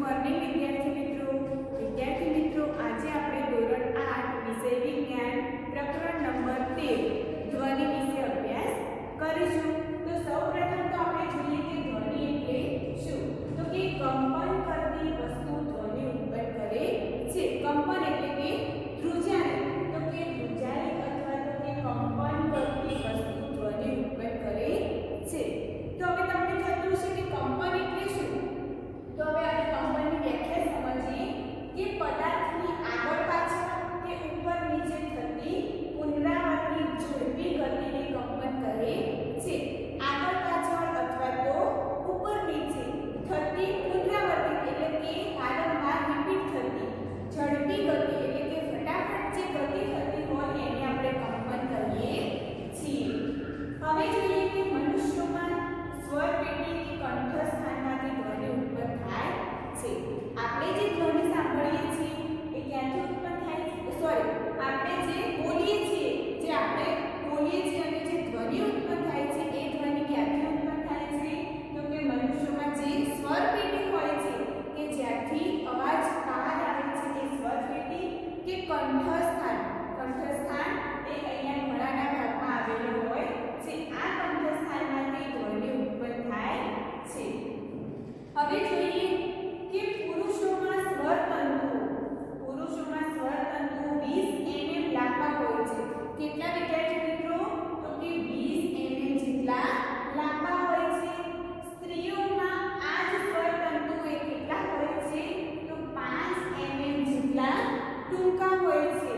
Morning વિદ્યાર્થી મિત્રો આજે આપણે ધોરણ 8 વિષય વિજ્ઞાન પ્રકરણ નંબર 13 ધ્વનિ વિશે અભ્યાસ કરીશું। તો સૌપ્રથમ તો આપણે જોઈએ કે ધ્વનિ એટલે શું? તો કે કંપન કરતી વસ્તુ ધ્વનિ ઉત્પન્ન કરે છે। કંપન એટલે કે ધ્રુજારી, તો કે ધ્રુજારી અથવા તો કે કંપન કરતી વસ્તુ ધ્વનિ ઉત્પન્ન કરે છે। તો હવે તમને થતું હશે કે કંપન એટલે શું? તો હવે આપણે કંપનની વ્યાખ્યા સમજીએ કે પદાર્થની આગળ પાછળ કે ઉપર નીચે થતી પુનરાવર્તિત ઝડપી ગતિને કંપન કહે છે। આગળ પાછળ અથવા તો ઉપર નીચે થતી પુનરાવર્તિત એટલે કે વારંવાર રિપીટ થતી ઝડપી ગતિ એટલે કે ફટાફટ જે ગતિ થતી હોય એને આપણે કંપન કહીએ છીએ। હવે જોઈએ કે મનુષ્યોમાં સ્વર પેટી કે કંઠસ્થાનમાંથી ધ્વનિ ઉત્પન્ન થાય છે। આપણે જે ધ્વનિ સાંભળીએ છીએ એ ક્યાંથી ઉત્પન્ન થાય છે? સોરી, આપણે જે બોલીએ છીએ અને જે ધ્વનિ ઉત્પન્ન થાય છે એ ધ્વનિ ક્યાંથી ઉત્પન્ન થાય છે? તો કે મનુષ્યોમાં જે સ્વર પેટી હોય છે કે જ્યાંથી અવાજ બહાર આવે છે એ સ્વર પેટી કે કંઠસ્થાન એ અહીંયા ગળાના ભાગમાં આવેલું હોય છે। આ કંઠસ્થાનમાંથી ધ્વનિ ઉત્પન્ન થાય છે। હવે જોઈએ કે પુરુષોમાં સ્વરતંતુ 20 mm લાંબા હોય છે। કેટલા વિદ્યાર્થી મિત્રો? તો કે 20 mm જેટલા લાંબા હોય છે। સ્ત્રીઓમાં આ જ સ્વરતંતુ એ કેટલા હોય છે? તો 5 mm જેટલા ટૂંકા હોય છે।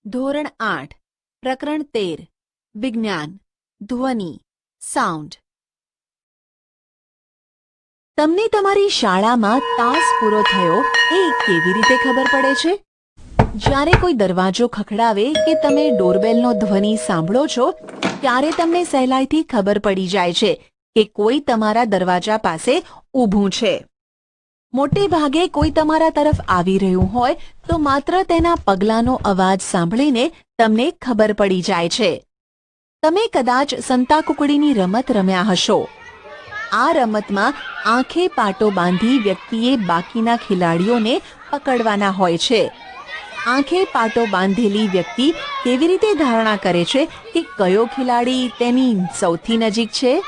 ધોરણ 8 પ્રકરણ 13 વિજ્ઞાન ધ્વનિ સાઉન્ડ. તમને તમારી શાળામાં તાસ પૂરો થયો એ કેવી રીતે ખબર પડે છે? જ્યારે કોઈ દરવાજો ખખડાવે કે તમે ડોરબેલનો ધ્વનિ સાંભળો છો ત્યારે તમને સહેલાઈથી ખબર પડી જાય છે કે કોઈ તમારા દરવાજા પાસે ઊભું છે. મોટે ભાગે કોઈ તમારા તરફ આવી રહ્યું હોય તો માત્ર તેના પગલાંનો અવાજ સાંભળીને તમને ખબર પડી જાય છે. તમે કદાચ સંતાકુકડીની રમત રમ્યા હશો. આ રમતમાં આંખે પાટો બાંધી વ્યક્તિએ બાકીના ખેલાડીઓને પકડવાના હોય છે. આંખે પાટો બાંધેલી વ્યક્તિ કેવી રીતે ધારણા કરે છે કે કયો ખેલાડી તેની સૌથી નજીક છે?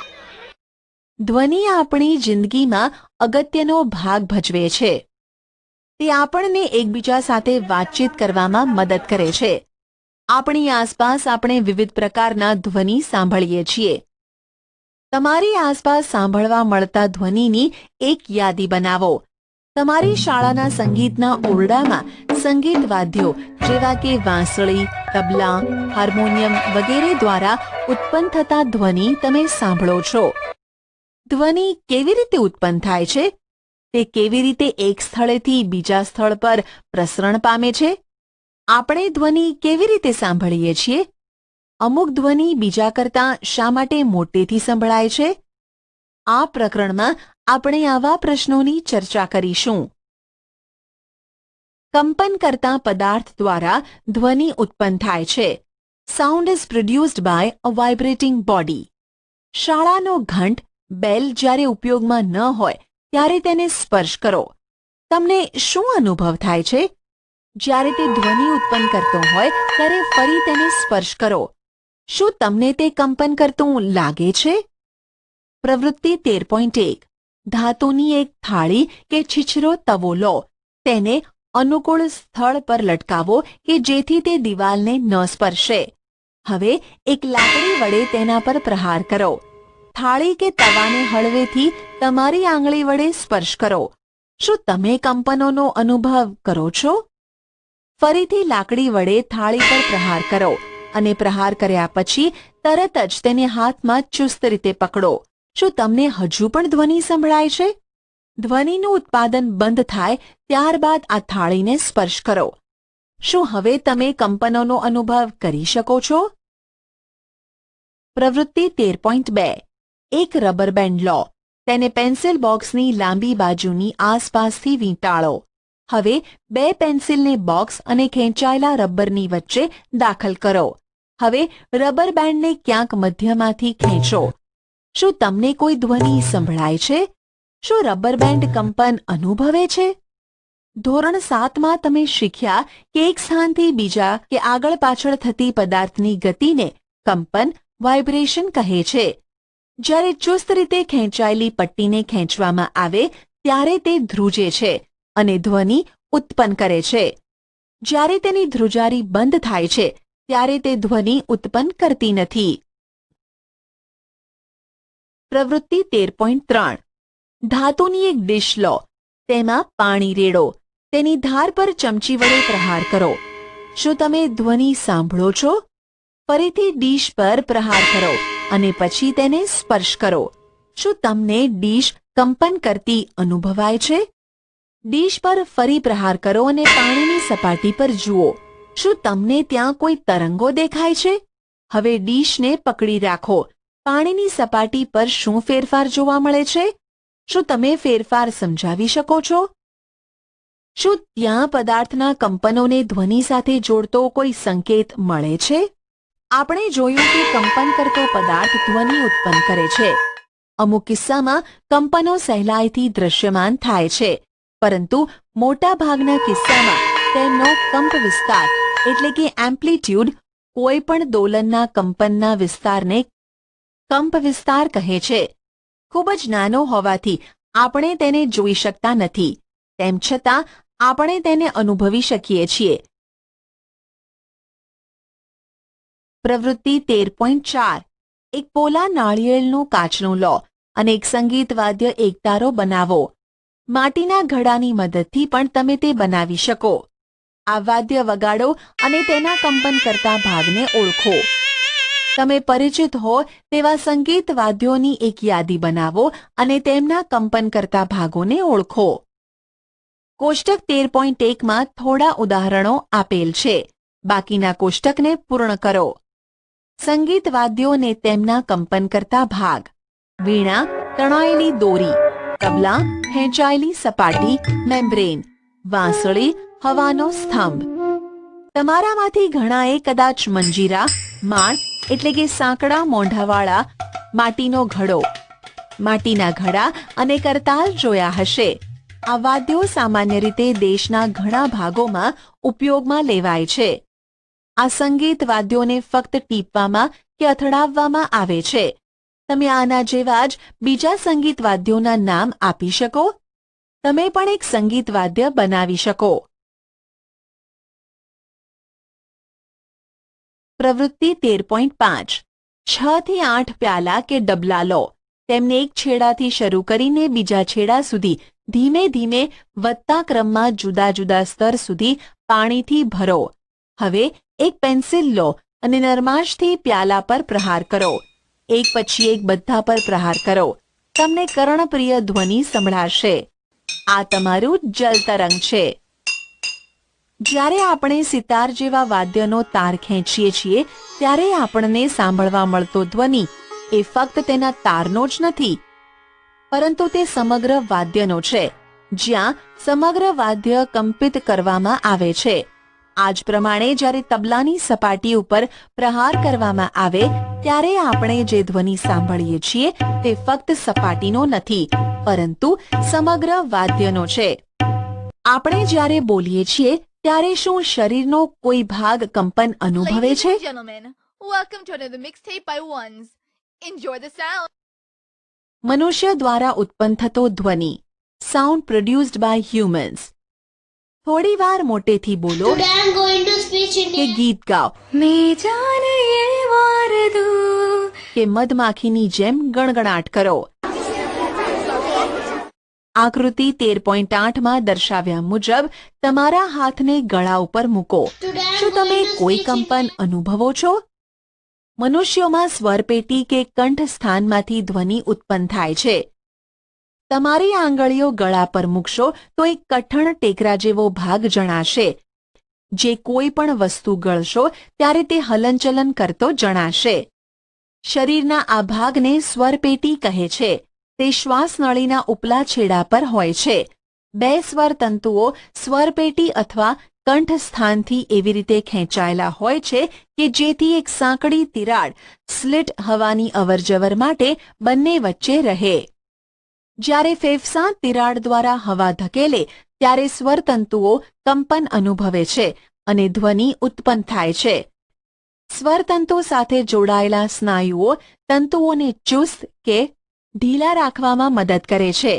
ધ્વનિ આપણી જિંદગીમાં અગત્યનો ભાગ ભજવે છે. તે આપણને એકબીજા સાથે વાતચીત કરવામાં મદદ કરે છે. આપણી આસપાસ આપણે વિવિધ પ્રકારના ધ્વનિ સાંભળીએ છીએ. તમારી આસપાસ સાંભળવા મળતા ધ્વનિની એક યાદી બનાવો. તમારી શાળાના સંગીતના ઓરડામાં સંગીત વાદ્યો જેવા કે વાંસળી, તબલા, હાર્મોનિયમ વગેરે દ્વારા ઉત્પન્ન થતા ધ્વનિ તમે સાંભળો છો. ધ્વનિ કેવી રીતે ઉત્પન્ન થાય છે? તે કેવી રીતે એક સ્થળેથી બીજા સ્થળ પર પ્રસરણ પામે છે? આપણે ધ્વનિ કેવી રીતે સાંભળીએ છીએ? અમુક ધ્વનિ બીજા કરતાં શા માટે મોટેથી સંભળાય છે? આ પ્રકરણમાં આપણે આવા પ્રશ્નોની ચર્ચા કરીશું. કંપન કરતા પદાર્થ દ્વારા ધ્વનિ ઉત્પન્ન થાય છે. Sound is produced by a vibrating body. શાળાનો ઘંટ બેલ જ્યારે ઉપયોગમાં ન હોય ત્યારે તેને સ્પર્શ કરો. તમને શું અનુભવ થાય છે? જ્યારે તે ધ્વનિ ઉત્પન્ન કરતો હોય ત્યારે ફરી તેને સ્પર્શ કરો. શું તમને તે કંપન કરતું લાગે છે? પ્રવૃત્તિ 13.1 ધાતુની એક થાળી કે છીછરો તવો લો. તેને અનુકૂળ સ્થળ પર લટકાવો કે જેથી તે દિવાલને ન સ્પર્શે. હવે એક લાકડી વડે તેના પર પ્રહાર કરો. થાળી કે તવાને હળવેથી તમારી આંગળી વડે સ્પર્શ કરો. શું તમે કંપનોનો અનુભવ કરો છો? ફરીથી લાકડી વડે થાળી પર પ્રહાર કરો અને પ્રહાર કર્યા પછી તરત જ તેને હાથમાં ચુસ્ત રીતે પકડો. શું તમને હજુ પણ ધ્વનિ સંભળાય છે? ધ્વનિનું ઉત્પાદન બંધ થાય ત્યારબાદ આ થાળીને સ્પર્શ કરો. શું હવે તમે કંપનોનો અનુભવ કરી શકો છો? પ્રવૃત્તિ 13.2 એક રબર બેન્ડ લો. તેને પેન્સિલ બોક્સની લાંબી બાજુની આસપાસથી વીંટાળો. હવે બે પેન્સિલને બોક્સ અને ખેંચાયેલા રબરની વચ્ચે દાખલ કરો. હવે રબર બેન્ડને ક્યાંક મધ્યમાંથી ખેંચો. શું તમને કોઈ ધ્વનિ સંભળાય છે? શું રબર બેન્ડ કંપન અનુભવે છે? ધોરણ 7માં તમે શીખ્યા કે એક સ્થાનથી બીજા કે આગળ પાછળ થતી પદાર્થની ગતિને કંપન વાઇબ્રેશન કહે છે. જ્યારે ચુસ્ત રીતે ખેંચાયેલી પટ્ટીને ખેંચવામાં આવે ત્યારે તે ધ્રુજે છે અને ધ્વનિ ઉત્પન્ન કરે છે. જ્યારે તેની ધ્રુજારી બંધ થાય છે ત્યારે તે ધ્વનિ ઉત્પન્ન કરતી નથી. પ્રવૃત્તિ 13.3 ધાતુની એક ડીશ લો. તેમાં પાણી રેડો. તેની ધાર પર ચમચી વડે પ્રહાર કરો. શું તમે ધ્વનિ સાંભળો છો? ફરીથી ડીશ પર પ્રહાર કરો અને પછી તેને સ્પર્શ કરો. શું તમને ડીશ કંપન કરતી અનુભવાય છે? ડીશ પર ફરી પ્રહાર કરો અને પાણીની સપાટી પર જુઓ. શું તમને ત્યાં કોઈ તરંગો દેખાય છે? હવે ડીશને પકડી રાખો. પાણીની સપાટી પર શું ફેરફાર જોવા મળે છે? શું તમે ફેરફાર સમજાવી શકો છો? શું ત્યાં પદાર્થના કંપનોને ધ્વનિ સાથે જોડતો કોઈ સંકેત મળે છે? આપણે જોયું કે કંપન કરતો પદાર્થ ધ્વનિ ઉત્પન્ન કરે છે. અમુક કિસ્સામાં કંપનો સહેલાઈથી દૃશ્યમાન થાય છે, પરંતુ મોટા ભાગના કિસ્સામાં તેમનો કંપ વિસ્તાર એટલે કે એમ્પ્લિટ્યુડ કોઈ પણ દોલનના કંપનના વિસ્તારને કંપ વિસ્તાર કહે છે. ખૂબ જ નાનો હોવાથી આપણે તેને જોઈ શકતા નથી. તેમ છતાં આપણે તેને અનુભવી શકીએ છીએ. પ્રવૃત્તિ 13.4 એક પોલા નાળિયેરનું કાચનું લો અને એક સંગીત વાદ્ય એકતારો બનાવો. માટીના ઘડાની મદદથી પણ તમે તે બનાવી શકો. આ વાદ્ય વગાડો અને તેના કંપન કરતા ભાગને ઓળખો. તમે પરિચિત હો તેવા સંગીત વાદ્યોની એક યાદી બનાવો અને તેમના કંપન કરતા ભાગોને ઓળખો. કોષ્ટક 13.1માં થોડા ઉદાહરણો આપેલ છે. બાકીના કોષ્ટકને પૂર્ણ કરો. સંગીત વાદ્યોને તેમના કંપન કરતા ભાગ: વીણા, તણાયેલી દોરી; તબલા, ખેંચાયેલી સપાટી, મેમ્બ્રેન; વાંસળી, હવાનો સ્તંભ. તમારામાંથી ઘણાએ કદાચ મંજીરા, માળ એટલે કે સાંકડા મોંઢાવાળા માટીનો ઘડો, માટીના ઘડા અને કરતાલ જોયા હશે. આ વાદ્યો સામાન્ય રીતે દેશના ઘણા ભાગોમાં ઉપયોગમાં લેવાય છે. આ સંગીત વાદ્યોને ફક્ત ટીપવામાં કે અથડાવવામાં આવે છે. તમે આના જેવા જ બીજા સંગીત વાદ્યોના નામ આપી શકો? તમે પણ એક સંગીત વાદ્ય બનાવી શકો. પ્રવૃત્તિ 13.5 6 થી 8 પ્યાલા કે ડબલા લો. તેમને એક છેડાથી શરૂ કરીને બીજા છેડા સુધી ધીમે ધીમે વધતા ક્રમમાં જુદા જુદા સ્તર સુધી પાણીથી ભરો. હવે એક પેન્સિલ લો અને નરમાશથી પ્યાલા પર પ્રહાર કરો. એક પછી એક બધા પર પ્રહાર કરો. તમને કર્ણપ્રિય ધ્વનિ સંભળાશે. આ તમારું જલ તરંગ છે. જ્યારે આપણે સિતાર જેવા વાદ્યનો તાર ખેંચીએ છીએ ત્યારે આપણને સાંભળવા મળતો ધ્વનિ એ ફક્ત તેના તારનો જ નથી, પરંતુ તે સમગ્ર વાદ્યનો છે, જ્યાં સમગ્ર વાદ્ય કંપિત કરવામાં આવે છે. આ જ પ્રમાણે જ્યારે તબલાની સપાટી ઉપર પ્રહાર કરવામાં આવે ત્યારે આપણે જે ધ્વનિ સાંભળીએ છીએ તે ફક્ત સપાટીનો નથી, પરંતુ સમગ્ર વાદ્યનો છે. આપણે જ્યારે બોલીએ છીએ ત્યારે શું શરીરનો કોઈ ભાગ કંપન અનુભવે Ladies છે? and gentlemen, welcome to another mixtape by Ones. Enjoy the sound. મનુષ્ય દ્વારા ઉત્પન્ન થતો ધ્વનિ, સાઉન્ડ પ્રોડ્યુસ્ડ બાય હ્યુમન્સ. થોડી વાર મોટેથી બોલો Today I'm going to speak in કે ગીત ગાઓ કે મધમાખીની જેમ ગણગણાટ કરો. આકૃતિ 13.8માં દર્શાવ્યા મુજબ તમારા હાથને ગળા ઉપર મૂકો. શું તમે કોઈ કંપન અનુભવો છો? મનુષ્યોમાં સ્વરપેટી કે કંઠ સ્થાનમાંથી ધ્વનિ ઉત્પન્ન થાય છે. તમારી આંગળીઓ ગળા પર મૂકશો તો એક કઠણ ટેકરા જેવો ભાગ જણાશે. જે કોઈ પણ વસ્તુ ગળશો ત્યારે તે હલનચલન કરતો જણાશે. શરીરના આ ભાગને સ્વરપેટી કહે છે. તે શ્વાસનળીના ઉપલા છેડા પર હોય છે. બે સ્વર તંતુઓ સ્વરપેટી અથવા કંઠ સ્થાનથી એવી રીતે ખેંચાયેલા હોય છે કે જેથી એક સાંકડી તિરાડ સ્લિટ હવાની અવરજવર માટે બંને વચ્ચે રહે. જ્યારે ફેફસાં તિરાડ દ્વારા હવા ધકેલે ત્યારે સ્વરતંતુઓ કંપન અનુભવે છે અને ધ્વનિ ઉત્પન્ન થાય છે. સ્વરતંતુ સાથે જોડાયેલા સ્નાયુઓ તંતુઓને ચુસ્ત કે ઢીલા રાખવામાં મદદ કરે છે.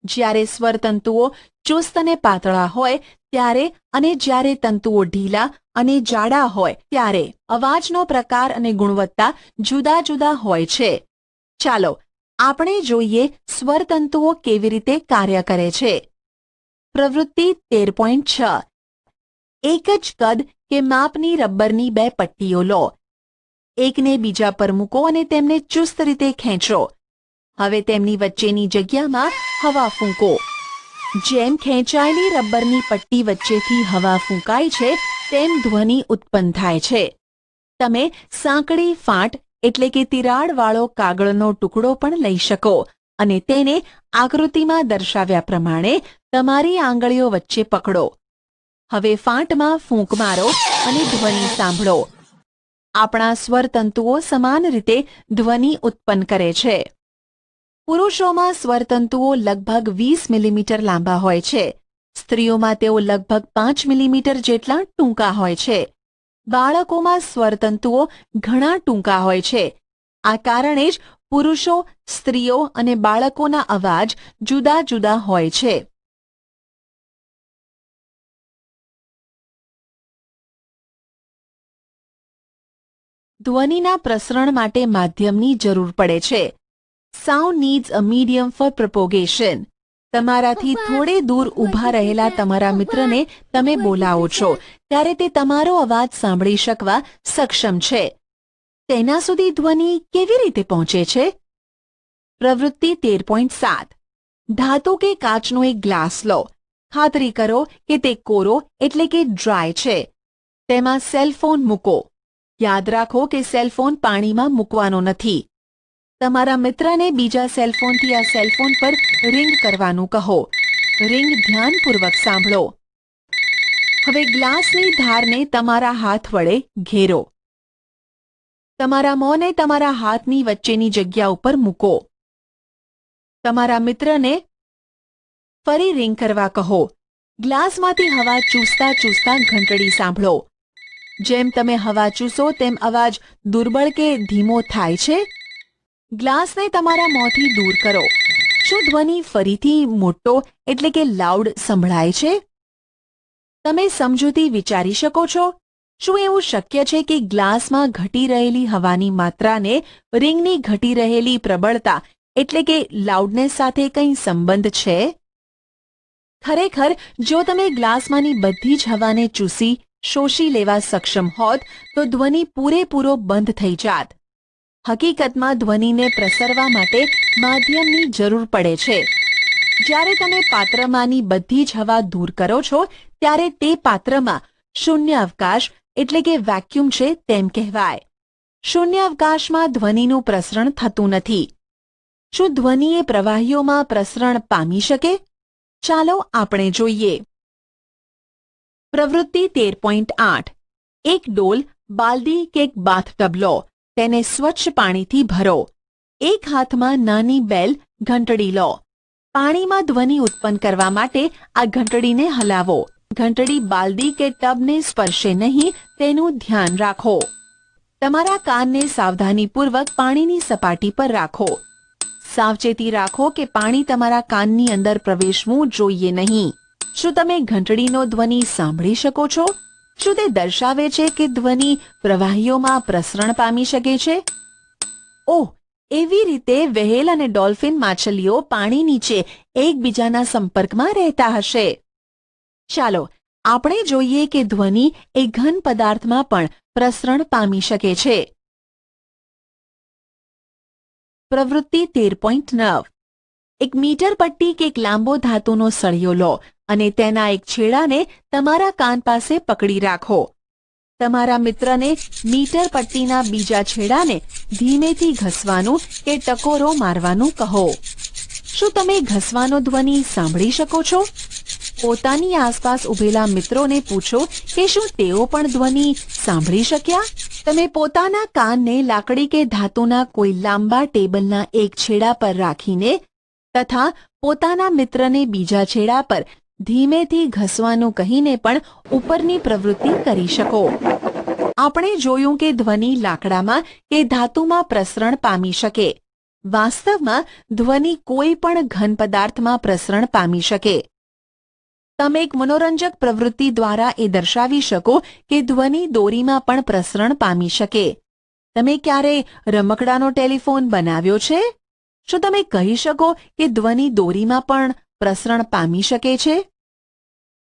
જ્યારે સ્વરતંતુઓ ચુસ્ત અને પાતળા હોય ત્યારે અને જ્યારે તંતુઓ ઢીલા અને જાડા હોય ત્યારે અવાજનો પ્રકાર અને ગુણવત્તા જુદા જુદા હોય છે. ચાલો આપણે જોઈએ સ્વરતંતુઓ કેવી રીતે કાર્ય કરે છે. પ્રવૃત્તિ 13.6 એક જ કદ કે માપની રબરની બે પટ્ટીઓ લો. એકને બીજા પર મૂકો અને તેમને ચુસ્ત રીતે ખેંચો. હવે તેમની વચ્ચેની જગ્યામાં હવા ફૂંકો. જેમ ખેંચાયેલી રબરની પટ્ટી વચ્ચેથી હવા ફૂંકાય છે તેમ ધ્વનિ ઉત્પન્ન થાય છે. તમે સાંકડી ફાંટ એટલે કે તિરાડવાળો કાગળનો ટુકડો પણ લઈ શકો અને તેને આકૃતિમાં દર્શાવ્યા પ્રમાણે તમારી આંગળીઓ વચ્ચે પકડો. હવે ફાંટમાં ફૂંક મારો અને ધ્વનિ સાંભળો. આપણા સ્વરતંતુઓ સમાન રીતે ધ્વનિ ઉત્પન્ન કરે છે. પુરુષોમાં સ્વરતંતુઓ લગભગ 20 મિલીમીટર લાંબા હોય છે. સ્ત્રીઓમાં તેઓ લગભગ 5 મિલીમીટર જેટલા ટૂંકા હોય છે. બાળકોમાં સ્વરતંતુઓ ઘણા ટૂંકા હોય છે. આ કારણે જ પુરુષો, સ્ત્રીઓ અને બાળકોના અવાજ જુદા જુદા હોય છે. ધ્વનિના પ્રસરણ માટે માધ્યમની જરૂર પડે છે. Sound needs a medium for propagation. તમારાથી થોડે દૂર ઊભા રહેલા તમારા મિત્રને તમે બોલાવો છો ત્યારે તે તમારો અવાજ સાંભળી શકવા સક્ષમ છે. તેના સુધી ધ્વનિ કેવી રીતે પહોંચે છે? પ્રવૃત્તિ 13.7 ધાતુ કે કાચનો એક ગ્લાસ લો. ખાતરી કરો કે તે કોરો એટલે કે ડ્રાય છે. તેમાં સેલફોન મૂકો. યાદ રાખો કે સેલફોન પાણીમાં મૂકવાનો નથી. તમારા મિત્રને બીજા સેલફોનથી આ સેલફોન પર રિંગ કરવાનું કહો. રિંગ ધ્યાનપૂર્વક સાંભળો. હવે ગ્લાસની ધારને તમારા હાથ વડે ઘેરો. તમારા મોંને તમારા હાથની વચ્ચેની જગ્યા ઉપર મૂકો. તમારા મિત્રને ફરી રિંગ કરવા કહો. ગ્લાસમાંથી હવા ચૂસતા ચૂસતા ઘંટડી સાંભળો. જેમ તમે હવા ચૂસો તેમ અવાજ દુર્બળ કે ધીમો થાય છે. ગ્લાસને તમારા મોંથી દૂર કરો. શું ધ્વનિ ફરીથી મોટો એટલે કે લાઉડ સંભળાય છે? તમે સમજૂતી વિચારી શકો છો? શું એવું શક્ય છે કે ગ્લાસમાં ઘટી રહેલી હવાની માત્રાને રિંગની ઘટી રહેલી પ્રબળતા એટલે કે લાઉડનેસ સાથે કંઈ સંબંધ છે? ખરેખર જો તમે ગ્લાસમાંની બધી જ હવાને ચૂસી શોષી લેવા સક્ષમ હોત તો ધ્વનિ પૂરેપૂરો બંધ થઈ જાત. હકીકતમાં ધ્વનિને પ્રસરવા માટે માધ્યમની જરૂર પડે છે. જ્યારે તમે પાત્રમાંની બધી જ હવા દૂર કરો છો ત્યારે તે પાત્રમાં શૂન્યાવકાશ એટલે કે વેક્યુમ છે તેમ કહેવાય. શૂન્યાવકાશમાં ધ્વનિનું પ્રસરણ થતું નથી. શું ધ્વનિ એ પ્રવાહીઓમાં પ્રસરણ પામી શકે? ચાલો આપણે જોઈએ. પ્રવૃત્તિ 13.8 એક ડોલ, બાલદી કે એક બાથટબ લો. તેને સ્વચ્છ પાણીથી ભરો. એક હાથમાં નાની બેલ ઘંટડી લો. પાણીમાં ધ્વનિ ઉત્પન્ન કરવા માટે આ ઘંટડીને હલાવો. ઘંટડી બાલદી કે ટબને સ્પર્શે નહીં તેનું ધ્યાન રાખો. તમારા કાનને સાવધાનીપૂર્વક પાણીની સપાટી પર રાખો. સાવચેતી રાખો કે પાણી તમારા કાનની અંદર પ્રવેશવું જોઈએ નહીં. શું તમે ઘંટડીનો ધ્વનિ સાંભળી શકો છો? શું તે દર્શાવે છે કે ધ્વનિ પ્રવાહીઓમાં પ્રસરણ પામી શકે છે? ઓહ, એવી રીતે વ્હેલ અને ડોલ્ફિન માછલીઓ પાણી નીચે એકબીજાના સંપર્કમાં રહેતા હશે. ચાલો આપણે જોઈએ કે ધ્વનિ એ ઘન પદાર્થમાં પણ પ્રસરણ પામી શકે છે. પ્રવૃત્તિ 13.9 એક મીટર પટ્ટી કે એક લાંબો ધાતુનો સળિયો લો અને તેના એક છેડાને તમારા કાન પાસે પકડી રાખો. તમારા મિત્રને મીટર પટ્ટીના બીજા છેડાને ધીમેથી ઘસવાનું કે ટકોરો મારવાનું કહો. શું તમે ઘસવાનો ધ્વનિ સાંભળી શકો છો? પોતાની આસપાસ ઊભેલા મિત્રોને પૂછો કે શું તેઓ પણ ધ્વનિ સાંભળી શક્યા? તમે પોતાના કાનને લાકડી કે ધાતુના કોઈ લાંબા ટેબલના એક છેડા પર રાખીને તથા પોતાના મિત્રને બીજા છેડા પર ધીમેથી ઘસવાનું કહીને પણ ઉપરની પ્રવૃત્તિ કરી શકો. આપણે જોયું કે ધ્વનિ લાકડામાં કે ધાતુમાં પ્રસરણ પામી શકે. વાસ્તવમાં ધ્વનિ કોઈ પણ ઘન પદાર્થમાં પ્રસરણ પામી શકે. તમે એક મનોરંજક પ્રવૃત્તિ દ્વારા એ દર્શાવી શકો કે ધ્વનિ દોરીમાં પણ પ્રસરણ પામી શકે. તમે ક્યારે રમકડાનો ટેલિફોન બનાવ્યો છે? શું તમે કહી શકો કે ધ્વનિ દોરીમાં પણ પ્રસરણ પામી શકે છે?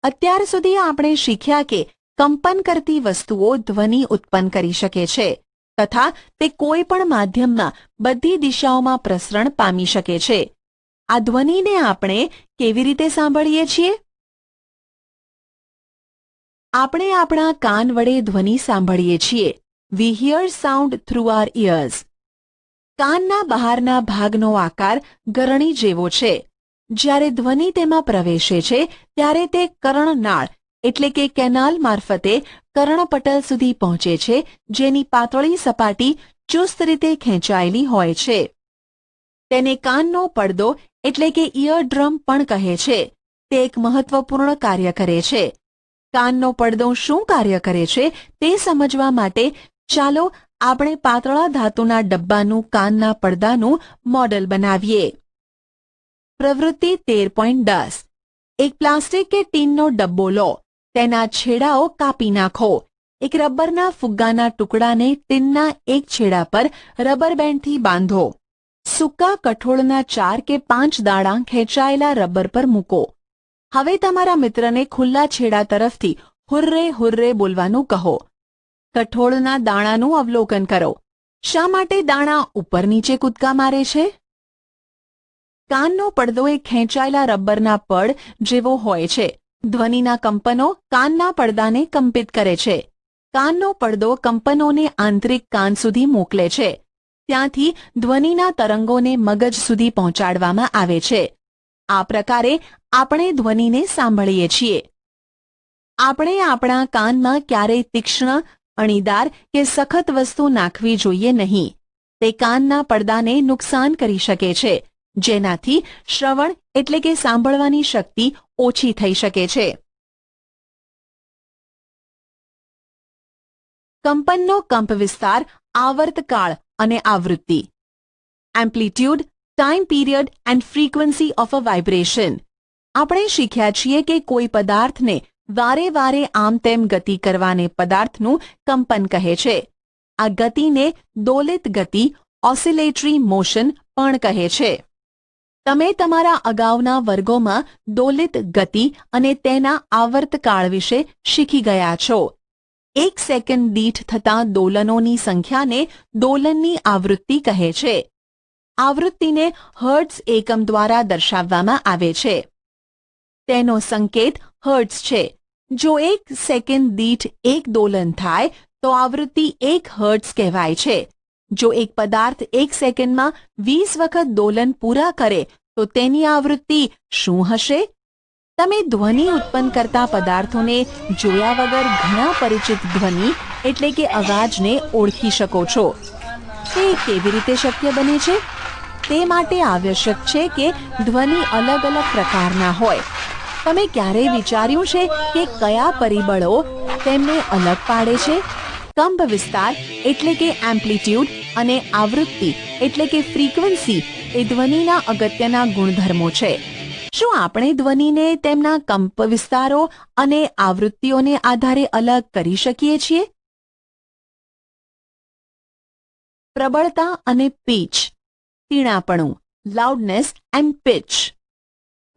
અત્યાર સુધી આપણે શીખ્યા કે કંપન કરતી વસ્તુઓ ધ્વનિ ઉત્પન્ન કરી શકે છે તથા તે કોઈ પણ માધ્યમમાં બધી દિશાઓમાં પ્રસરણ પામી શકે છે. આ ધ્વનિને આપણે કેવી રીતે સાંભળીએ છીએ? આપણે આપણા કાન વડે ધ્વનિ સાંભળીએ છીએ. We hear sound through our ears. કાનના બહારના ભાગનો આકાર ગરણી જેવો છે. જ્યારે ધ્વનિ તેમાં પ્રવેશે છે ત્યારે તે કર્ણનાળ એટલે કે કેનાલ મારફતે કર્ણપટલ સુધી પહોંચે છે, જેની પાતળી સપાટી ચુસ્ત રીતે ખેંચાયેલી હોય છે. તેને કાનનો પડદો એટલે કે ઇયરડ્રમ પણ કહે છે. તે એક મહત્વપૂર્ણ કાર્ય કરે છે. કાનનો પડદો શું કાર્ય કરે છે તે સમજવા માટે ચાલો આપણે પાતળા ધાતુના ડબ્બાનું કાનના પડદાનું મોડલ બનાવીએ. પ્રવૃત્તિ 13.10 એક પ્લાસ્ટિક કે ટીનનો ડબ્બો લો. તેના છેડાઓ કાપી નાખો. એક રબરના ફુગ્ગાના ટુકડાને ટીનના એક છેડા પર રબર બેન્ડથી બાંધો. સૂકા કઠોળના 4 કે 5 દાણા ખેંચાયેલા રબર પર મૂકો. હવે તમારા મિત્રને ખુલ્લા છેડા તરફથી હુર્રે હુર્રે બોલવાનું કહો. કઠોળના દાણાનું અવલોકન કરો. શા માટે દાણા ઉપર નીચે કૂદકા મારે છે? કાનનો પડદો એ ખેંચાયેલા રબરના પડ જેવો હોય છે. ધ્વનિના કંપનો કાનના પડદાને કંપિત કરે છે. કાનનો પડદો કંપનોને આંતરિક કાન સુધી મોકલે છે. ત્યાંથી ધ્વનિના તરંગોને મગજ સુધી પહોંચાડવામાં આવે છે. આ પ્રકારે આપણે ધ્વનિને સાંભળીએ છીએ. આપણે આપણા કાનમાં ક્યારેય તીક્ષ્ણ, અણીદાર કે સખત વસ્તુ નાખવી જોઈએ નહીં. તે કાનના પડદાને નુકસાન કરી શકે છે, જેનાથી શ્રવણ એટલે કે સાંભળવાની શક્તિ ઓછી થઈ શકે છે. કંપનનો કંપવિસ્તાર, આવર્તકાળ અને આવૃત્તિ. Amplitude, time period and frequency of a vibration. આપણે શીખ્યા છીએ કે કોઈ પદાર્થને વારે વારે આમ તેમ ગતિ કરવાને પદાર્થનું કંપન કહે છે. આ ગતિને દોલિત ગતિ, ઓસિલેટરી મોશન પણ કહે છે. તમે તમારા અગાઉના વર્ગોમાં દોલિત ગતિ અને તેના આવર્તકાળ વિશે શીખી ગયા છો. 1 સેકન્ડ દીઠ થતા દોલનોની સંખ્યાને દોલનની આવૃત્તિ કહે છે. આવૃત્તિને હર્ટ્ઝ એકમ દ્વારા દર્શાવવામાં આવે છે. તેનો સંકેત હર્ટ્ઝ છે. જો 1 સેકન્ડ દીઠ 1 દોલન થાય તો આવૃત્તિ 1 હર્ટ્ઝ કહેવાય છે. જો એક પદાર્થ 1 સેકન્ડમાં 20 વખત દોલન પૂરા કરે તો તેની આવૃત્તિ શું હશે? તમે ધ્વનિ ઉત્પન્ન કરતા પદાર્થોને જોયા વગર ઘણા પરિચિત ધ્વનિ એટલે કે અવાજને ઓળખી શકો છો. તે કેવી રીતે શક્ય બને છે? તે માટે આવશ્યક છે કે ધ્વનિ અલગ અલગ પ્રકારના હોય. તમે ક્યારેય વિચાર્યું છે કે કયા પરિબળો તેમને અલગ પાડે છે? કંપ વિસ્તાર એટલે કે એમ્પ્લિટ્યુડ અને આવૃત્તિ એટલે કે ફ્રીક્વન્સી એ ધ્વનિના અગત્યના ગુણધર્મો છે. શું આપણે ધ્વનિને તેમના કંપ વિસ્તારો અને આવૃત્તિઓને આધારે અલગ કરી શકીએ છીએ? પ્રબળતા અને પીચ, તીણાપણું, લાઉડનેસ એન્ડ પિચ.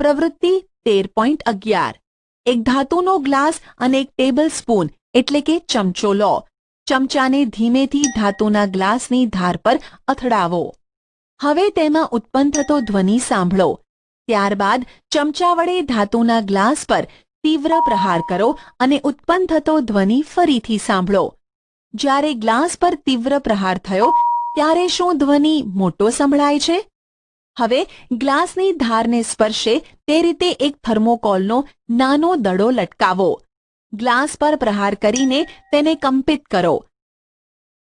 પ્રવૃત્તિ 13.11. એક ધાતુનો ગ્લાસ અને એક ટેબલ સ્પૂન એટલે કે ચમચો લો. ચમચાને ધીમેથી ધાતુના ગ્લાસની ધાર પર અથડાવો. હવે તેમાં ઉત્પન્ન થતો ધ્વનિ સાંભળો. ત્યારબાદ ચમચા વડે ધાતુના ગ્લાસ પર તીવ્ર પ્રહાર કરો અને ઉત્પન્ન થતો ધ્વનિ ફરીથી સાંભળો. જ્યારે ગ્લાસ પર તીવ્ર પ્રહાર થયો ત્યારે શું ધ્વનિ મોટો સંભળાય છે? હવે ગ્લાસની ધારને સ્પર્શે તે રીતે એક થર્મોકોલનો નાનો દડો લટકાવો. ગ્લાસ પર પ્રહાર કરીને તેને કંપિત કરો.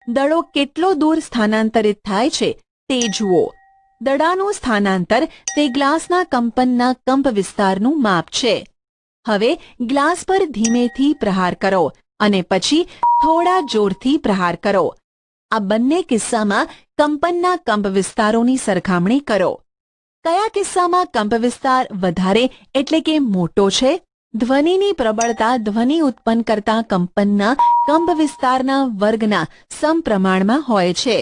દડો કેટલો દૂર સ્થાનાંતરિત થાય છે તે જુઓ. દડાનું સ્થાનાંતર તે ગ્લાસના કંપનના કંપ વિસ્તારનું માપ છે. હવે ગ્લાસ પર ધીમેથી પ્રહાર કરો અને પછી થોડા જોરથી પ્રહાર કરો. આ બંને કિસ્સામાં કંપનના કંપ વિસ્તારોની સરખામણી કરો. કયા કિસ્સામાં કંપ વિસ્તાર વધારે એટલે કે મોટો છે? ધ્વનિની પ્રબળતા ધ્વનિ ઉત્પન્ન કરતા કંપનના કંપ વિસ્તારના વર્ગના સમપ્રમાણમાં હોય છે.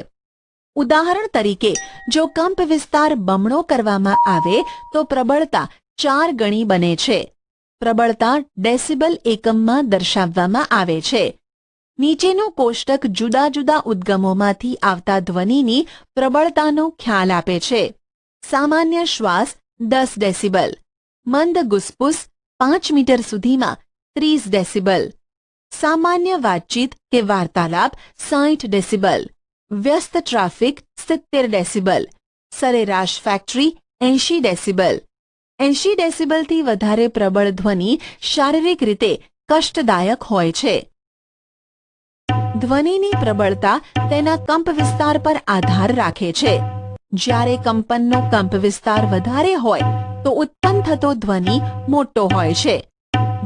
ઉદાહરણ તરીકે જો કંપ વિસ્તાર બમણો કરવામાં આવે તો પ્રબળતા 4 ગણી બને છે. પ્રબળતા ડેસિબલ એકમમાં દર્શાવવામાં આવે છે. નીચેનું કોષ્ટક જુદા જુદા ઉદ્ગમોમાંથી આવતા ધ્વનિની પ્રબળતાનો ખ્યાલ આપે છે. સામાન્ય શ્વાસ 10 ડેસિબલ, મંદ ગુસપુસ 5 મીટર સુધીમાં 30 ડેસિબલ, સામાન્ય વાતચીત કે વાર્તાલાપ 60 ડેસિબલ, વ્યસ્ત ટ્રાફિક 70 ડેસિબલ, સરેરાશ ફેક્ટરી 80 ડેસિબલ. 80 ડેસિબલથી વધારે પ્રબળ ધ્વનિ શારીરિક રીતે કષ્ટદાયક હોય છે. ધ્વનિની પ્રબળતા તેના કંપ વિસ્તાર પર આધાર રાખે છે. જ્યારે કંપનનો કંપ વિસ્તાર વધારે હોય તો ઉત્પન્ન થતો ધ્વનિ મોટો હોય છે.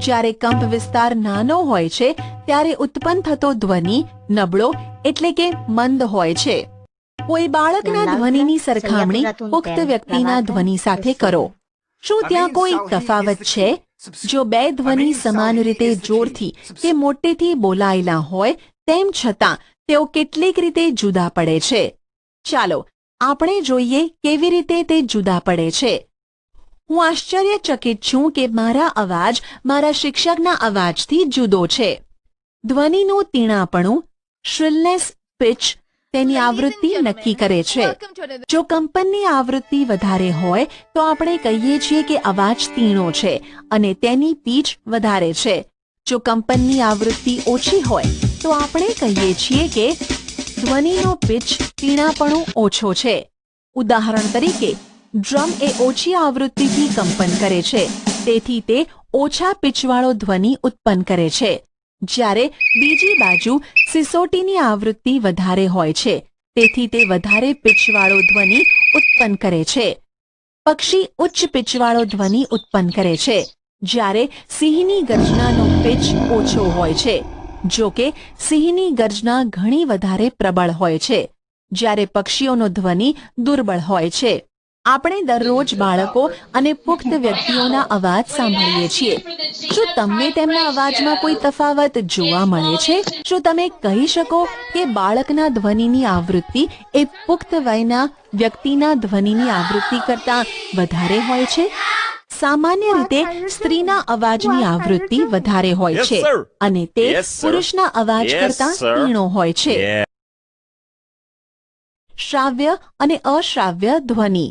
જ્યારે કંપ વિસ્તાર નાનો હોય છે ત્યારે ઉત્પન્ન થતો ધ્વનિ નબળો એટલે કે મંદ હોય છે. કોઈ બાળકના ધ્વનિની સરખામણી પુખ્ત વ્યક્તિના ધ્વનિ સાથે કરો. શું ત્યાં કોઈ તફાવત છે? જો બે ધ્વનિ સમાન રીતે જોરથી કે મોટેથી બોલાયેલા હોય તેમ છતાં તેઓ કેટલીક રીતે જુદા પડે છે. ચાલો આપણે જોઈએ કેવી રીતે તે જુદા પડે છે. હું આશ્ચર્યચકિત છું કે મારા અવાજ મારા શિક્ષકના અવાજથી જુદો છે. ધ્વનિનું તીણાપણું, શ્રિલનેસ, પિચ તેની આવૃત્તિ નક્કી કરે છે. Welcome to another. જો કંપનની આવૃત્તિ વધારે હોય તો આપણે કહીએ છીએ કે અવાજ તીણો છે અને તેની પીચ વધારે છે. જો કંપનની આવૃત્તિ ઓછી હોય તો આપણે કહીએ છીએ કે ધ્વનિનો પિચ તીણાપણું ઓછો છે. ઉદાહરણ તરીકે ડ્રમ એ ઓછી આવૃત્તિથી કંપન કરે છે, તેથી તે ઓછા પિચવાળો ધ્વનિ ઉત્પન્ન કરે છે. જ્યારે બીજી બાજુ સિસોટીની આવૃત્તિ વધારે હોય છે, તેથી તે વધારે પિચવાળો ધ્વનિ ઉત્પન્ન કરે છે. પક્ષી ઉચ્ચ પિચવાળો ધ્વનિ ઉત્પન્ન કરે છે, જ્યારે સિંહની ગર્જનાનો પિચ ઓછો હોય છે. જો કે સિંહની ગર્જના ઘણી વધારે પ્રબળ હોય છે, જ્યારે પક્ષીઓનો ધ્વનિ દુર્બળ હોય છે. આપણે દરરોજ બાળકો અને પુખ્ત વ્યક્તિઓના અવાજ સાંભળીએ છીએ. શું તમને તેમના અવાજમાં કોઈ તફાવત જોવા મળે છે? શું તમે કહી શકો કે બાળકના ધ્વનિની આવૃત્તિ એ પુખ્ત વયના વ્યક્તિના ધ્વનિની આવૃત્તિ કરતાં વધારે હોય છે? સામાન્ય રીતે સ્ત્રીના અવાજની આવૃત્તિ વધારે હોય Yes, છે sir. અને તે Yes, sir. પુરુષના અવાજ Yes, કરતાં sir. તીણો હોય છે. Yeah. શ્રાવ્ય અને અશ્રાવ્ય ધ્વનિ,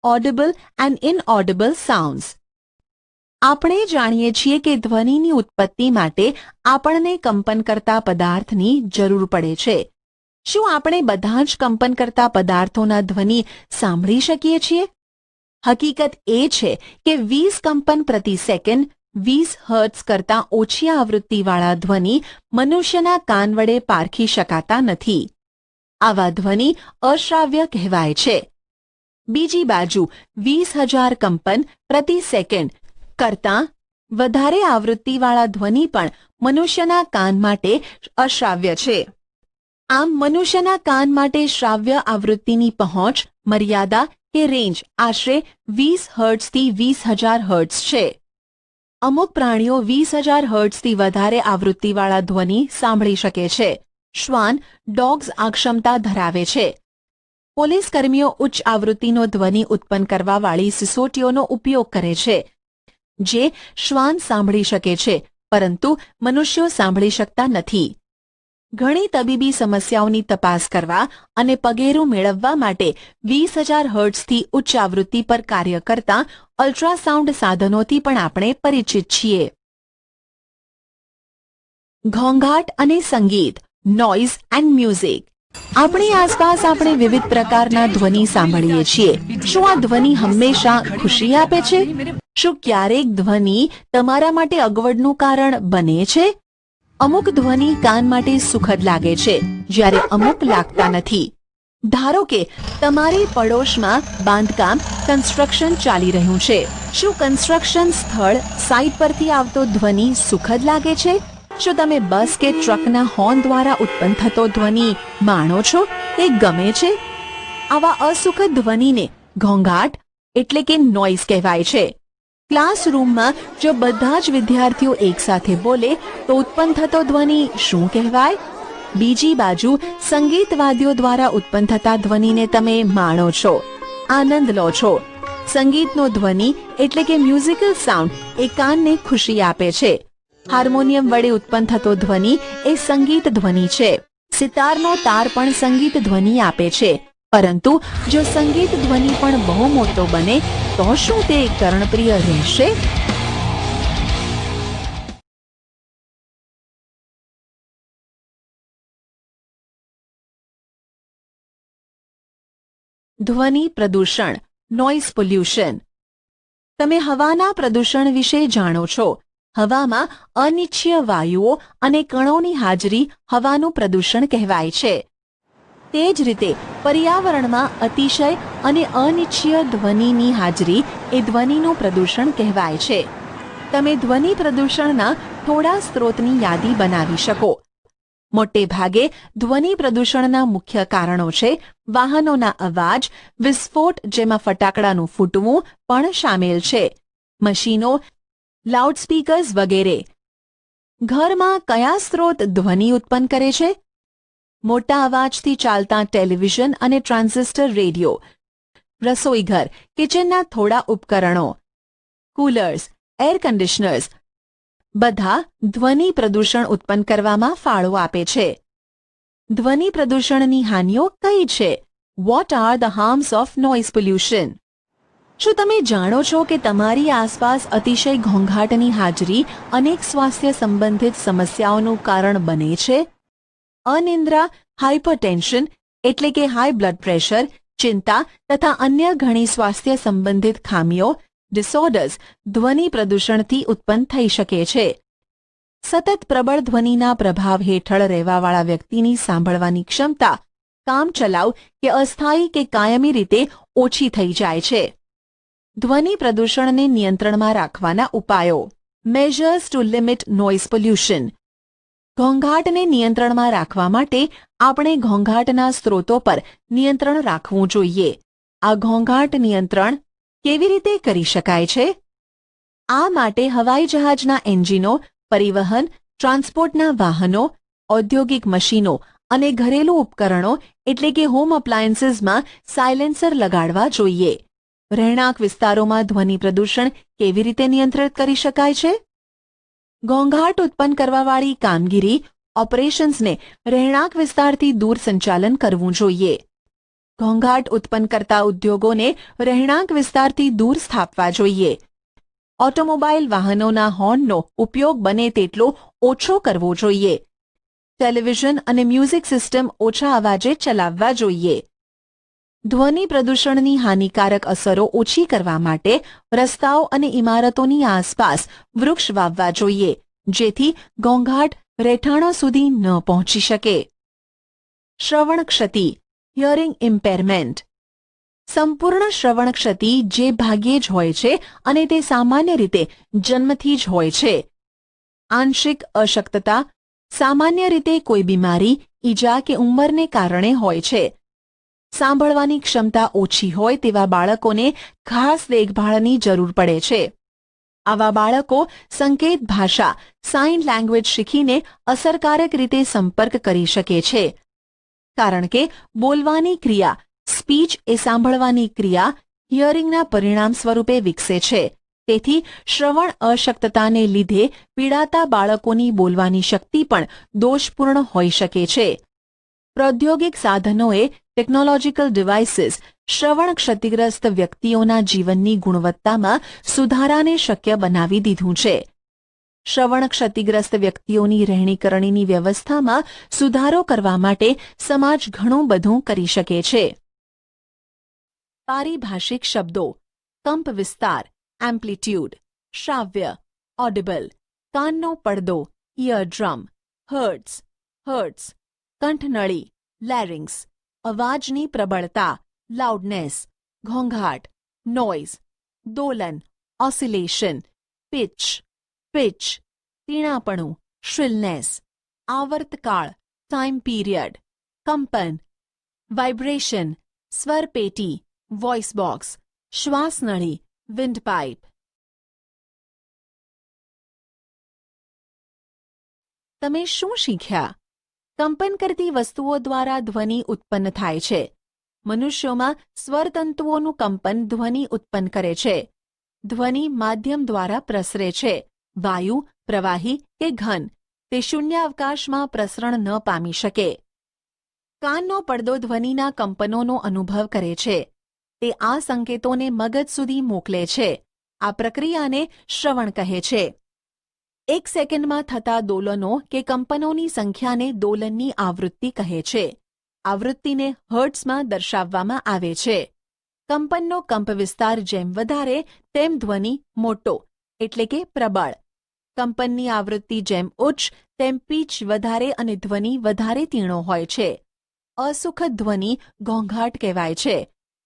ઓડિબલ એન્ડ ઇનઓડિબલ સાઉન્ડ્સ. આપણે જાણીએ છીએ કે ધ્વનિની ઉત્પત્તિ માટે આપણને કંપન કરતા પદાર્થની જરૂર પડે છે. શું આપણે બધા જ કંપન કરતા પદાર્થોના ધ્વનિ સાંભળી શકીએ છીએ? હકીકત એ છે કે 20 કંપન પ્રતિ સેકન્ડ 20 હર્ટ્ઝ કરતાં ઓછી આવૃત્તિવાળા ધ્વનિ મનુષ્યના કાન વડે પારખી શકાતા નથી. આવા ધ્વનિ અશ્રાવ્ય કહેવાય છે. બીજી બાજુ 20,000 કંપન પ્રતિ સેકન્ડ કરતાં વધારે આવૃત્તિવાળા ધ્વનિ પણ મનુષ્યના કાન માટે અશ્રાવ્ય છે. આમ મનુષ્યના કાન માટે શ્રાવ્ય આવૃત્તિની પહોંચ, મર્યાદા કે રેન્જ આશરે 20 હર્ટ્ઝથી 20,000 હર્ટ્ઝ છે. અમુક પ્રાણીઓ 20,000 હર્ટ્ઝથી વધારે આવૃત્તિવાળા ધ્વનિ સાંભળી શકે છે. શ્વાન, ડોગ્સ આ ક્ષમતા ધરાવે છે. પોલીસ કર્મીઓ ઉચ્ચ આવૃત્તિનો ધ્વનિ ઉત્પન્ન કરવાવાળી સિસોટીઓનો ઉપયોગ કરે છે, જે શ્વાન સાંભળી શકે છે, પરંતુ મનુષ્યો સાંભળી શકતા નથી. ઘણી તબીબી સમસ્યાઓની તપાસ કરવા અને પગેરું મેળવવા માટે 20,000 હર્ટ્ઝથી ઉચ્ચ આવૃત્તિ પર કાર્ય કરતા અલ્ટ્રાસાઉન્ડ સાધનોથી પણ આપણે પરિચિત છીએ. ઘોંઘાટ અને સંગીત, નોઇઝ એન્ડ મ્યુઝિક. આપણી આસપાસ આપણે વિવિધ પ્રકારના ધ્વનિ સાંભળીએ છીએ. શું આ ધ્વનિ હંમેશા ખુશી આપે છે? શું ક્યારેક ધ્વનિ તમારા માટે અગવડનું કારણ બને છે? અમુક ધ્વનિ કાન માટે સુખદ લાગે છે, જ્યારે અમુક લાગતા નથી. ધારો કે તમારી પડોશમાં બાંધકામ કન્સ્ટ્રક્શન ચાલી રહ્યું છે. શું કન્સ્ટ્રક્શન સ્થળ સાઇટ પરથી આવતો ધ્વનિ સુખદ લાગે છે? શું તમે બસ કે ટ્રકના હોર્ન દ્વારા ઉત્પન્ન થતો ધ્વનિ માણો છો? એ ગમે છે? આવા અસુખદ ધ્વનિને ઘોંઘાટ એટલે કે નોઇઝ કહેવાય છે. ક્લાસરૂમમાં જો બધા જ વિદ્યાર્થીઓ એકસાથે બોલે તો ઉત્પન્ન થતો ધ્વનિ શું કહેવાય? બીજી બાજુ સંગીત વાદ્યો દ્વારા ઉત્પન્ન થતા ધ્વનિને તમે માણો છો, આનંદ લો છો. સંગીતનો ધ્વનિ એટલે કે મ્યુઝિકલ સાઉન્ડ એ કાનને ખુશી આપે છે. હાર્મોનિયમ વડે ઉત્પન્ન થતો ધ્વનિ એ સંગીત ધ્વનિ છે. સિતારનો તાર પણ સંગીત ધ્વનિ આપે છે. પરંતુ જો સંગીત ધ્વનિ પણ બહુ મોટો બને તો શું તે કર્ણપ્રિય રહેશે? ધ્વનિ પ્રદૂષણ, નોઇઝ પોલ્યુશન. તમે હવાના પ્રદૂષણ વિશે જાણો છો. હવામાં અનિચ્છનીય વાયુઓ અને કણોની હાજરી હવાનું પ્રદૂષણ કહેવાય છે. તે જ રીતે પર્યાવરણમાં અતિશય અને અનિચ્છનીય ધ્વનિની હાજરી એ ધ્વનિનું પ્રદૂષણ કહેવાય છે. તમે ધ્વનિ પ્રદૂષણના થોડા સ્ત્રોતની યાદી બનાવી શકો. મોટે ભાગે ધ્વનિ પ્રદૂષણના મુખ્ય કારણો છે વાહનોના અવાજ, વિસ્ફોટ જેમાં ફટાકડાનું ફૂટવું પણ સામેલ છે, મશીનો, લાઉડસ્પીકર્સ વગેરે. ઘરમાં કયા સ્ત્રોત ધ્વનિ ઉત્પન્ન કરે છે? મોટા અવાજથી ચાલતા ટેલિવિઝન અને ટ્રાન્ઝિસ્ટર રેડિયો, રસોઈઘર, કિચનના થોડા ઉપકરણો, કુલર્સ, એર કન્ડિશનર્સ બધા ધ્વનિ પ્રદૂષણ ઉત્પન્ન કરવામાં ફાળો આપે છે. ધ્વનિ પ્રદૂષણની હાનિઓ કઈ છે? What are the harms of noise pollution? શું તમે જાણો છો કે તમારી આસપાસ અતિશય ઘોંઘાટની હાજરી અનેક સ્વાસ્થ્ય સંબંધિત સમસ્યાઓનું કારણ બને છે? અનિદ્રા, હાઇપરટેન્શન એટલે કે હાઈ બ્લડ પ્રેશર, ચિંતા તથા અન્ય ઘણી સ્વાસ્થ્ય સંબંધિત ખામીઓ, ડિસઓર્ડર્સ ધ્વનિ પ્રદૂષણથી ઉત્પન્ન થઈ શકે છે. સતત પ્રબળ ધ્વનિના પ્રભાવ હેઠળ રહેવાવાળા વ્યક્તિની સાંભળવાની ક્ષમતા કામચલાઉ કે અસ્થાયી કે કાયમી રીતે ઓછી થઈ જાય છે. ધ્વનિ પ્રદૂષણને નિયંત્રણમાં રાખવાના ઉપાયો. Measures to limit noise pollution. ઘોંઘાટને નિયંત્રણમાં રાખવા માટે આપણે ઘોંઘાટના સ્ત્રોતો પર નિયંત્રણ રાખવું જોઈએ. આ ઘોંઘાટ નિયંત્રણ કેવી રીતે કરી શકાય છે? આ માટે હવાઈ જહાજના એન્જિનો, પરિવહન, ટ્રાન્સપોર્ટના વાહનો, ઔદ્યોગિક મશીનો અને ઘરેલું ઉપકરણો એટલે કે હોમ અપ્લાયન્સીસમાં સાયલેન્સર લગાડવા જોઈએ. રહેણાંક વિસ્તારોમાં ધ્વનિ પ્રદૂષણ કેવી રીતે નિયંત્રિત કરી શકાય છે? ઘોંઘાટ ઉત્પન્ન કરવાવાળી કામગીરી, ઓપરેશન્સને રહેણાંક વિસ્તારથી દૂર સંચાલન કરવું જોઈએ. ઘોંઘાટ ઉત્પન્ન કરતા ઉદ્યોગોને રહેણાંક વિસ્તારથી દૂર સ્થાપવા જોઈએ. ઓટોમોબાઈલ વાહનોના હોર્નનો ઉપયોગ બને તેટલો ઓછો કરવો જોઈએ. ટેલિવિઝન અને મ્યુઝિક સિસ્ટમ ઓછા અવાજે ચલાવવા જોઈએ. ધ્વનિ પ્રદૂષણની હાનિકારક અસરો ઓછી કરવા માટે રસ્તાઓ અને ઇમારતોની આસપાસ વૃક્ષ વાવવા જોઈએ, જેથી ઘોંઘાટ રહેઠાણો સુધી ન પહોંચી શકે. શ્રવણ ક્ષતિ, હિયરિંગ ઇમ્પેરમેન્ટ. સંપૂર્ણ શ્રવણ ક્ષતિ જે ભાગ્યે જ હોય છે અને તે સામાન્ય રીતે જન્મથી જ હોય છે. આંશિક અશક્તતા સામાન્ય રીતે કોઈ બીમારી, ઈજા કે ઉંમરને કારણે હોય છે. સાંભળવાની ક્ષમતા ઓછી હોય તેવા બાળકોને ખાસ દેખભાળની જરૂર પડે છે. આવા બાળકો સંકેત ભાષા, સાઇન લેંગ્વેજ શીખીને અસરકારક રીતે સંપર્ક કરી શકે છે. કારણ કે બોલવાની ક્રિયા, સ્પીચ એ સાંભળવાની ક્રિયા, હિયરિંગના પરિણામ સ્વરૂપે વિકસે છે. તેથી શ્રવણ અશક્તતાને લીધે પીડાતા બાળકોની બોલવાની શક્તિ પણ દોષપૂર્ણ હોઈ શકે છે. પ્રૌદ્યોગિક સાધનોએ, ટેકનોલોજીકલ ડિવાઇસીસ શ્રવણ ક્ષતિગ્રસ્ત વ્યક્તિઓના જીવનની ગુણવત્તામાં સુધારાને શક્ય બનાવી દીધું છે. શ્રવણ ક્ષતિગ્રસ્ત વ્યક્તિઓની રહેણીકરણીની વ્યવસ્થામાં સુધારો કરવા માટે સમાજ ઘણું બધું કરી શકે છે. પારિભાષિક શબ્દો. કંપ વિસ્તાર, એમ્પ્લિટ્યુડ. શ્રાવ્ય, ઓડિબલ. કાનનો પડદો, ઇયરડ્રમ. Hertz, hertz. કંઠનળી, લેરિંગ્સ. અવાજની પ્રબળતા, લાઉડનેસ. ઘોંઘાટ, નોઇઝ. દોલન, ઓસિલેશન. Pitch, pitch. પીણાપણું, શ્રિલનેસ. આવર્તકાળ, ટાઈમ પીરિયડ. કંપન, વાઇબ્રેશન. સ્વરપેટી, વોઇસ બોક્સ. શ્વાસનળી, વિન્ડપાઇપ. તમે શું શીખ્યા? કંપન કરતી વસ્તુઓ દ્વારા ધ્વનિ ઉત્પન્ન થાય છે. મનુષ્યોમાં સ્વરતંતુઓનું કંપન ધ્વનિ ઉત્પન્ન કરે છે. ધ્વનિ માધ્યમ દ્વારા પ્રસરે છે. વાયુ, પ્રવાહી કે ઘન. તે શૂન્યાવકાશમાં પ્રસરણ ન પામી શકે. કાનનો પડદો ધ્વનિના કંપનોનો અનુભવ કરે છે. તે આ સંકેતોને મગજ સુધી મોકલે છે. આ પ્રક્રિયાને શ્રવણ કહે છે. 1 સેકન્ડમાં થતા દોલનો કે કંપનોની સંખ્યાને દોલનની આવૃત્તિ કહે છે. આવૃત્તિને હર્ટ્ઝમાં દર્શાવવામાં આવે છે. કંપનનો કંપવિસ્તાર જેમ વધારે તેમ ધ્વનિ મોટો એટલે કે પ્રબળ. કંપનની આવૃત્તિ જેમ ઉચ્ચ તેમ પીચ વધારે અને ધ્વનિ વધારે તીણો હોય છે. અસુખદ ધ્વનિ ઘોંઘાટ કહેવાય છે.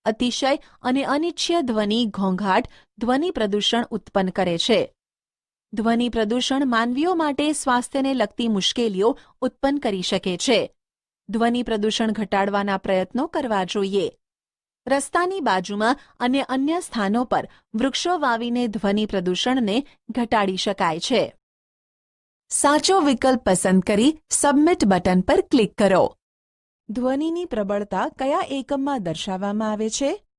અતિશય અને અનિચ્છ્ય ધ્વનિ ઘોંઘાટ ધ્વનિ પ્રદૂષણ ઉત્પન્ન કરે છે. ધ્વનિ પ્રદૂષણ માનવીઓ માટે સ્વાસ્થ્યને લગતી મુશ્કેલીઓ ઉત્પન્ન કરી શકે છે. ધ્વનિ પ્રદૂષણ ઘટાડવાના પ્રયત્નો કરવા જોઈએ. રસ્તાની બાજુમાં અને અન્ય સ્થાનો પર વૃક્ષો વાવીને ધ્વનિ પ્રદૂષણને ઘટાડી શકાય છે. સાચો વિકલ્પ પસંદ કરી સબમિટ બટન પર ક્લિક કરો. ધ્વનિની પ્રબળતા કયા એકમમાં દર્શાવવામાં આવે છે?